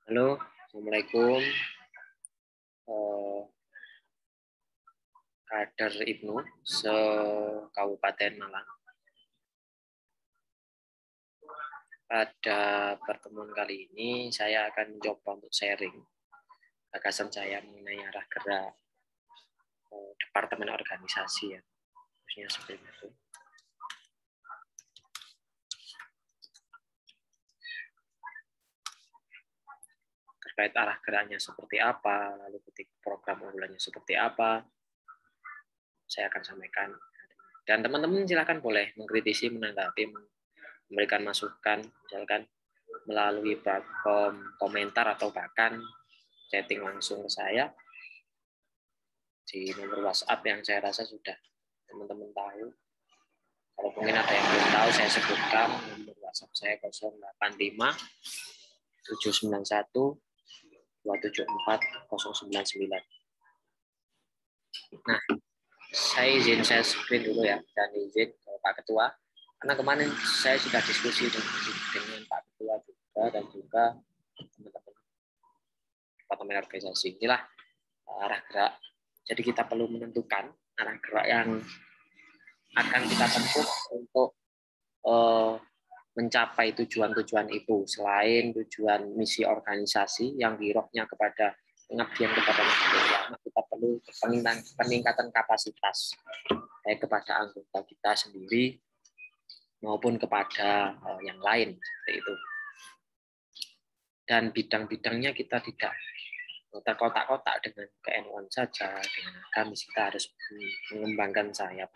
Halo, Assalamualaikum. Kader Ibnu se-Kabupaten Malang. Pada pertemuan kali ini saya akan mencoba untuk sharing gagasan saya mengenai arah gerak departemen organisasi ya, khususnya seperti itu. Terkait arah geraknya seperti apa, lalu ketika program unggulannya seperti apa, saya akan sampaikan. Dan teman-teman silakan boleh mengkritisi, menanggapi, memberikan masukan, misalkan melalui platform komentar atau bahkan chatting langsung ke saya di nomor WhatsApp yang saya rasa sudah teman-teman tahu. Kalau mungkin ada yang belum tahu, saya sebutkan nomor WhatsApp saya 085 791 274 099. Nah, saya izin saya screen dulu ya, dan izin ke Pak Ketua, karena kemarin saya sudah diskusi dengan Pak Ketua juga dan juga teman-teman departemen organisasi. Inilah arah gerak. Jadi kita perlu menentukan arah gerak yang akan kita tempuh untuk mencapai tujuan-tujuan itu. Selain tujuan misi organisasi yang dirohnya kepada pengabdian kepada masyarakat, kita perlu peningkatan kapasitas baik kepada anggota kita sendiri maupun kepada yang lain seperti itu. Dan bidang-bidangnya kita tidak terkotak-kotak dengan ke-NU saja, dengan agamis. Kita harus mengembangkan sayap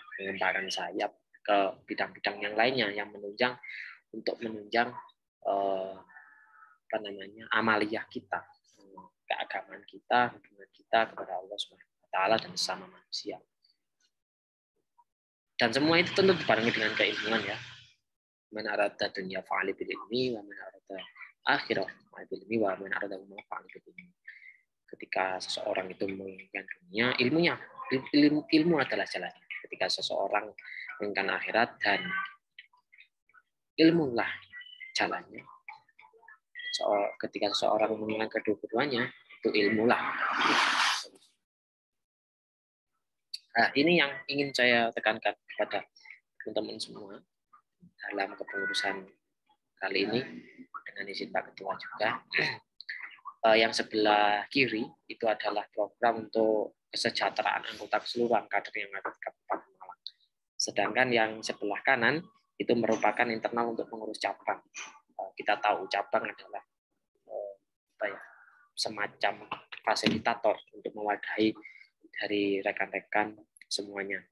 ke bidang-bidang yang lainnya yang menunjang amaliyah kita, keagamaan kita, hubungan kita kepada Allah Subhanahu wa taala dan sesama manusia. Dan semua itu tentu dibarengi dengan keilmuan ya. Man arada dunya fa'ali bil ilmi wa man arada akhirah fa'ali bil ilmi wa man arada umma fa'ali bil ilmi. Ketika seseorang itu menginginkan dunia, ilmu adalah jalannya. Ketika seseorang menginginkan akhirat, dan ilmulah jalannya. Ketika seseorang menginginkan kedua-duanya, itu ilmulah. Nah, ini yang ingin saya tekankan kepada teman-teman semua dalam kepengurusan kali ini, dengan izin Pak Ketua juga. Yang sebelah kiri itu adalah program untuk kesejahteraan anggota keseluruhan kader yang ada di Kabupaten Malang. Sedangkan yang sebelah kanan itu merupakan internal untuk mengurus cabang. Kita tahu cabang adalah semacam fasilitator untuk mewadahi dari rekan-rekan semuanya,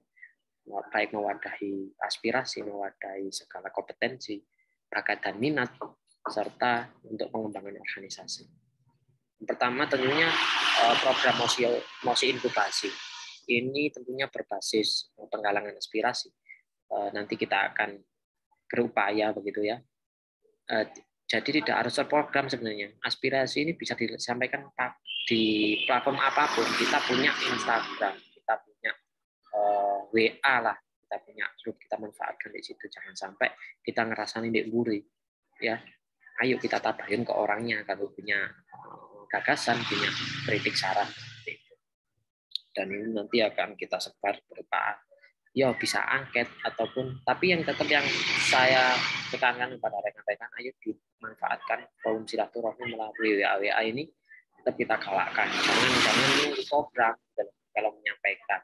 baik mewadahi aspirasi, mewadahi segala kompetensi, bakat dan minat, serta untuk pengembangan organisasi. Pertama tentunya program mosi inkubasi. Ini tentunya berbasis penggalangan aspirasi. Nanti kita akan berupaya begitu ya. Jadi tidak harus terprogram sebenarnya. Aspirasi ini bisa disampaikan di platform apapun. Kita punya Instagram, kita punya WA lah, kita punya grup, kita manfaatkan di situ. Jangan sampai kita ngerasain di buri. Ya, ayo kita tabahin ke orangnya kalau punya gagasan, punya kritik, saran. Dan ini nanti akan kita sebar berupa ya bisa angket ataupun, tapi yang tetap yang saya tekankan kepada rekan-rekan, ayo dimanfaatkan forum silaturahmi melalui WA ini, tetap kita galakkan. Jangan nunggu program kalau menyampaikan.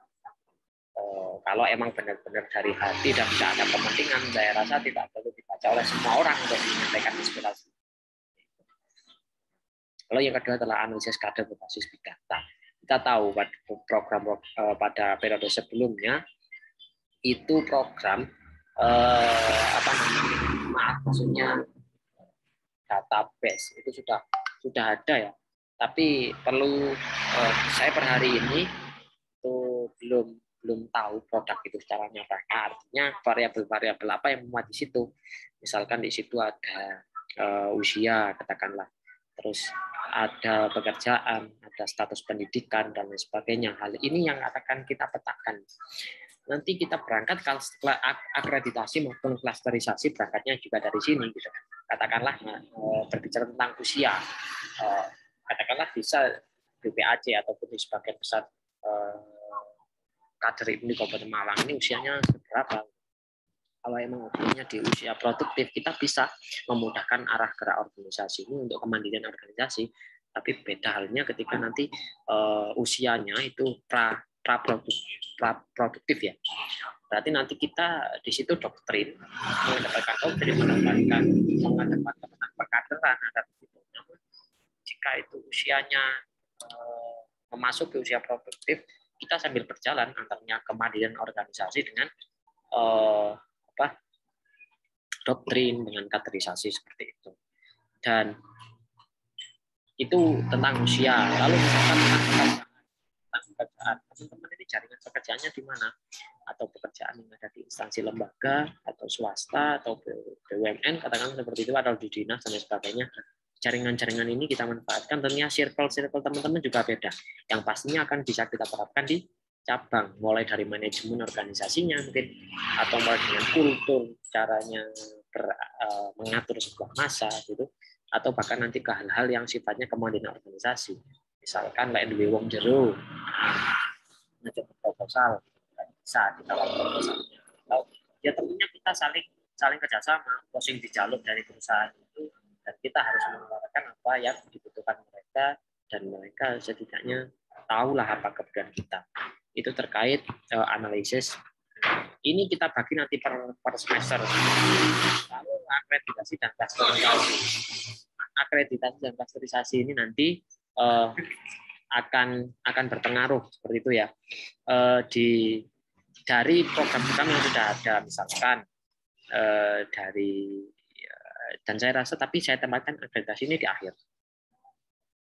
Kalau emang benar-benar dari hati dan tidak ada kepentingan, saya rasa tidak perlu dibaca oleh semua orang untuk menyampaikan inspirasi. Kalau yang kedua adalah analisis kader berbasis big data. Kita tahu program pada periode sebelumnya itu program maksudnya database itu sudah ada ya. Tapi perlu saya per hari ini itu belum tahu produk itu secara nyata. Artinya variabel-variabel apa yang memuat di situ. Misalkan di situ ada usia katakanlah, terus ada pekerjaan, ada status pendidikan, dan lain sebagainya. Hal ini yang akan kita petakan. Nanti kita berangkat kalau setelah akreditasi maupun klasterisasi, berangkatnya juga dari sini. Gitu. Katakanlah berbicara tentang usia. katakanlah bisa BPAC ataupun di sebagian besar kader ini di Kabupaten Malang ini usianya berapa? Kalau emang usianya di usia produktif, kita bisa memudahkan arah gerak organisasi ini untuk kemandirian organisasi. Tapi beda halnya ketika nanti usianya itu produktif ya. Berarti nanti kita di situ doktrin, mendapatkan perkaderan ada begitu. Namun jika itu usianya memasuki usia produktif, kita sambil berjalan antaranya kemandirian organisasi dengan doktrin, dengan kaderisasi seperti itu. Dan itu tentang usia. Lalu misalkan tentang pekerjaan, teman-teman ini jaringan pekerjaannya di mana? Atau pekerjaan yang ada di instansi lembaga atau swasta atau BUMN, katakan seperti itu, atau di dinas dan sebagainya. Jaringan-jaringan ini kita manfaatkan. Tentunya circle teman-teman juga beda. Yang pastinya akan bisa kita terapkan di cabang, mulai dari manajemen organisasinya mungkin, atau mulai dengan kultur, caranya mengatur sebuah massa gitu, atau bahkan nanti ke hal-hal yang sifatnya kemandirian organisasi. Misalkan lain duwe wong jero, ngajak proposal, bisa ditawar proposalnya. Atau ya tentunya kita saling kerjasama, posing dijaluk dari perusahaan itu, dan kita harus mengeluarkan apa yang dibutuhkan mereka, dan mereka setidaknya tahulah apa kebutuhan kita. Itu terkait analisis. Ini kita bagi nanti per semester. Lalu akreditasi dan klasterisasi. Akreditasi dan klasterisasi ini nanti akan berpengaruh seperti itu ya. Dari program-program yang sudah ada, misalkan dan saya rasa, tapi saya tempatkan akreditasi ini di akhir.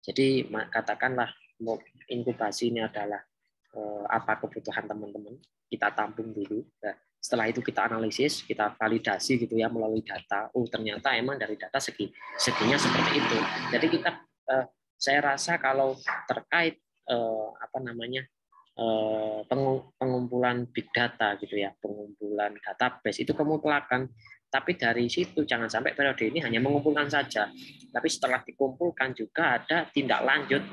Jadi katakanlah inkubasi ini adalah apa kebutuhan teman-teman, kita tampung dulu. Nah, setelah itu kita analisis, kita validasi gitu ya melalui data. Oh ternyata emang dari data seginya seperti itu. Jadi kita, saya rasa kalau terkait pengumpulan big data gitu ya, pengumpulan database itu kemutlakan. Tapi dari situ jangan sampai periode ini hanya mengumpulkan saja. Tapi setelah dikumpulkan juga ada tindak lanjut.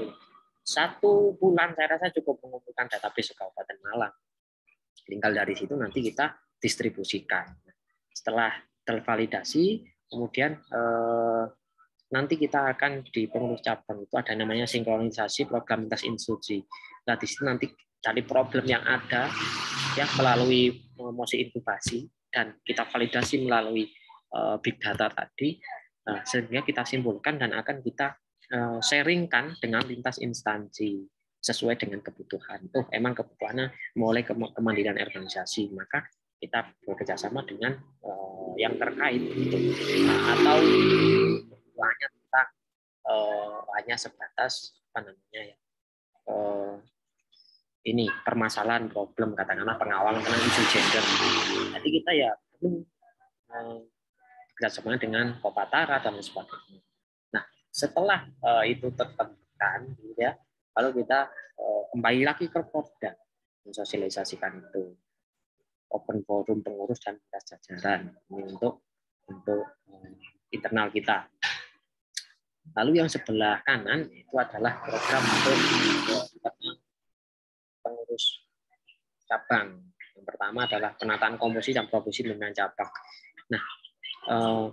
1 bulan saya rasa cukup mengumpulkan database Kabupaten Malang. Tinggal dari situ nanti kita distribusikan. Setelah tervalidasi, kemudian nanti kita akan di pengurus cabang itu ada namanya sinkronisasi program lintas institusi. Nah di situ nanti cari problem yang ada ya melalui mosi inkubasi dan kita validasi melalui big data tadi, sehingga kita simpulkan dan akan kita sharingkan dengan lintas instansi sesuai dengan kebutuhan. Emang kebutuhannya mulai kemandirian organisasi, maka kita bekerjasama dengan yang terkait gitu. Atau hanya tentang hanya sebatas ini permasalahan problem, katakanlah pengawalan tentang isu gender. Jadi kita ya perlu bekerjasama dengan Kopatara dan sebagainya. Setelah itu tertentukan, ya, lalu kita kembali lagi ke Porda, mensosialisasikan itu, open forum pengurus dan lintas jajaran ini untuk internal kita. Lalu yang sebelah kanan itu adalah program untuk pengurus cabang. Yang pertama adalah penataan komposisi dan provinsi pimpinan cabang. Nah,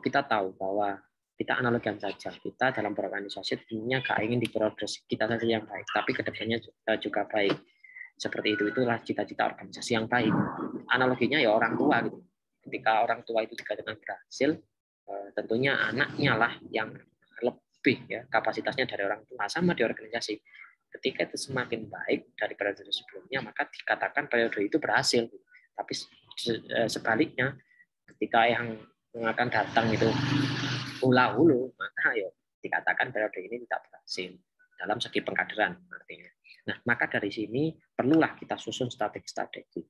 kita tahu bahwa kita analogikan saja, kita dalam berorganisasi tentunya gak ingin di periode kita saja yang baik, tapi kedepannya juga baik. Seperti itulah cita-cita organisasi yang baik. Analoginya ya orang tua gitu. Ketika orang tua itu dikatakan berhasil, tentunya anaknya lah yang lebih ya kapasitasnya dari orang tua. Sama di organisasi. Ketika itu semakin baik dari periode sebelumnya, maka dikatakan periode itu berhasil. Tapi sebaliknya, ketika yang akan datang itu hula-hulu, maka ya dikatakan periode ini tidak berhasil dalam segi pengkaderan artinya. Nah, maka dari sini perlulah kita susun strategi-strategi.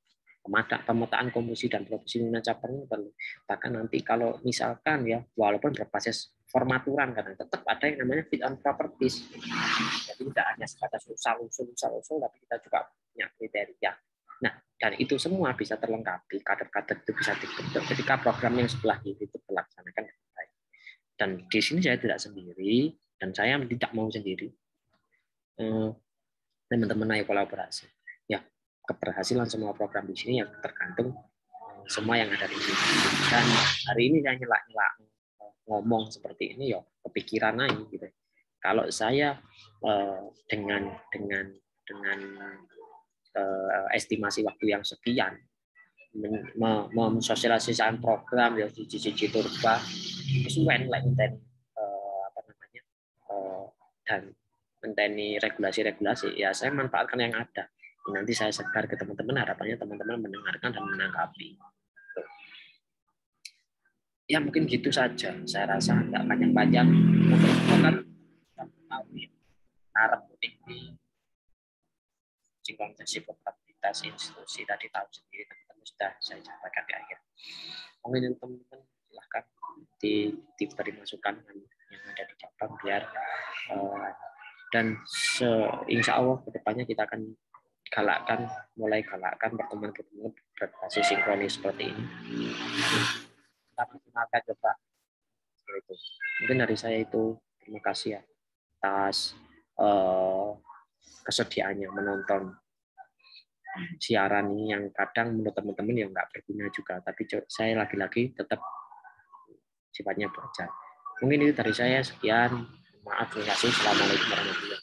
Pemetaan komposisi dan provinsi pimpinan cabang ini perlu. Bahkan nanti kalau misalkan ya, walaupun berbasis formaturan, karena tetap ada yang namanya fit and properties. Jadi tidak hanya sebatas usul-usul, tapi kita juga punya kriteria. Nah, dan itu semua bisa terlengkapi, kader-kader itu bisa dibentuk ketika program yang sebelah itu terlaksanakan. Dan di sini saya tidak sendiri, dan saya tidak mau sendiri. Teman-teman ayo kolaborasi. Ya, keberhasilan semua program di sini yang tergantung semua yang ada di sini. Dan hari ini saya nyelak-nyelak ngomong seperti ini, ya kepikiran aja gitu. Kalau saya dengan estimasi waktu yang sekian mensosialisasikan program ya di siji turba sesuai like apa namanya dan menteni regulasi-regulasi, ya saya manfaatkan yang ada. Nanti saya sebar ke teman-teman, harapannya teman-teman mendengarkan dan menanggapi. Ya mungkin gitu saja, saya rasa nggak panjang-panjang. Kan tahu ya, Arab ini sinkronisasi probabilitas institusi tadi tahu sendiri, teman-teman sudah saya sampaikan di akhir. Mungkin teman-teman silahkan diberi masukan yang ada di cabang biar dan insya Allah kedepannya kita akan mulai galakkan pertemuan-pertemuan berbasis sinkronis seperti ini. Kita perkenalkan coba itu. Mungkin dari saya itu, terima kasih ya atas kesediaannya menonton siaran ini yang kadang menurut teman-teman yang nggak berguna juga, tapi saya lagi-lagi tetap sifatnya belajar. Mungkin itu dari saya, sekian. Maaf, terima kasih. Assalamualaikum warahmatullahi wabarakatuh.